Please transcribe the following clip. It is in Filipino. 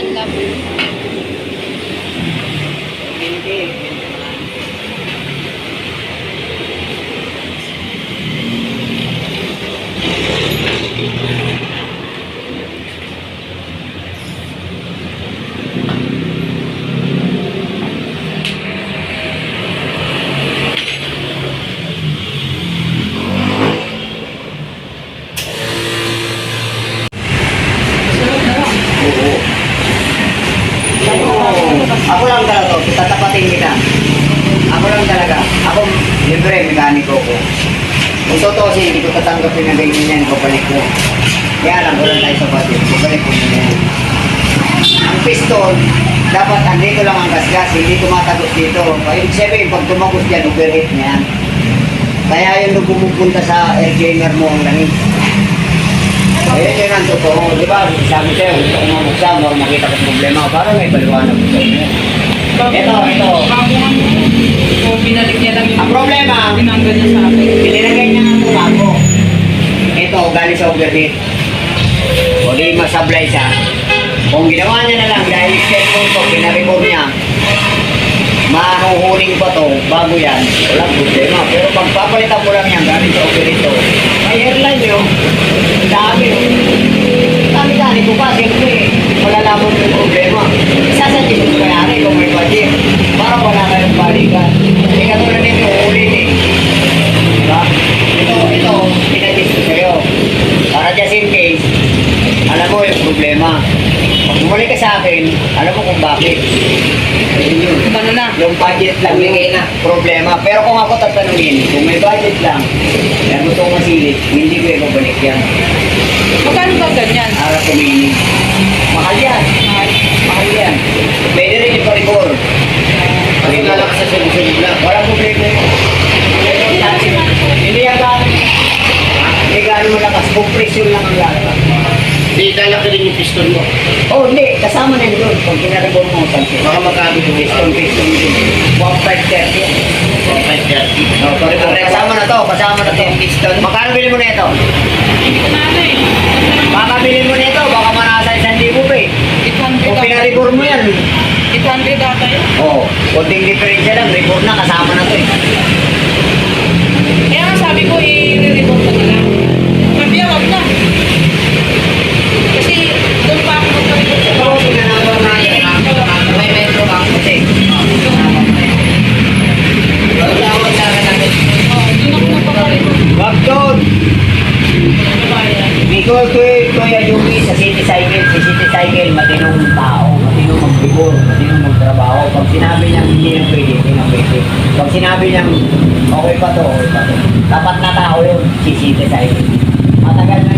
dyan lang. Ako lang talaga, tatapatin kita. Ako lang talaga. Ako, libre, mekaniko ko. Kung totoo kasi, hindi ko tatanggapin na ganyan yan, babalik ko. Kaya lang, wala tayo sa budget. Babalik ko muna yan. Ang piston, dapat andito lang ang gasgas, hindi tumatagos dito. Ibig sabihin, pag tumagos dyan, overheat na yan. Kaya yun nung pumupunta sa air cleaner mo ang langit. Ayun yun ang totoo. Di ba? Sabi sa'yo, gusto ko mamuksa, huwag makita ko problema. Parang may paliwanag ko sa'yo. Ito. So, binalik niya lang Ang problema, tinanggal niya sa akin. pinilagay niya nga ito bago. Ito, galing sa overheat. O di masablay siya. Kung ginawa niya na lang, dahil step mo ito, pinareport niya, mahuhuling pa to bago yan, walang problema. Pero pag papalitan mo lang yan, galing sa overheat to, may airline yun. Dami yun. Dami-dami ko pa, siyempre, malalaman mo yung problema. Sasadya mo kayari kung may budget. Para wala kayong balikan. Hindi ka tulad nito, ulit eh. Diba? Ito, pinadis ko sa'yo. Para just in case, alam mo yung problema. Pag bumalik ka sa akin, alam mo kung bakit. Ayun yun. Ano na? Yung budget lang yung problema. Pero kung ako tatanungin, kung may budget lang, kaya gusto ko masilip, hindi ko ibabalik yan. Magkano ba ganyan? Para kumini. Mahal yan. Mahal yan. Pwede rin yung paribor. Kasi lalaki sa sunod lang. Walang problema yun. Hindi yan gano'n. Hindi gano'n malakas. Compression lang ang lalaki. Hindi, lalaki rin yung piston mo. Oh, hindi. Kasama na yun. Pag pinaribor mo, pansin. Baka magkano yung Piston din. 1.530. 1.530. Oh, sorry. Kasama na to. Kasama na to. Piston. Magkano bili mo na ito? Baka bili mo na ito. Baka manasa 1,000 pa eh. 800 Kung ata. pinaribor mo yan. 800 ata yun. Oo. Kunting diferensya lang. Report na. Kasama na to eh. Kaya nga sabi ko, i-report ko na lang. Sabi niya, wag na. Kasi doon pa ako magpa-report sa Ito, pinanagawa na yan. May metro ka kasi. Tawag sa akin natin. Oo, doon ako magpa-report. Wag doon. Ano ba yan? Nicole Kuya Yuki sa City Cycle. Si City Cycle, matinong tao. Matinong magbibor. Matinong magtrabaho. Pag sinabi niya hindi na pwede, hindi na pwede. Pag sinabi niya okay pa to, okay pa to. Tapat na tao yun, si City Cycle. Matagal na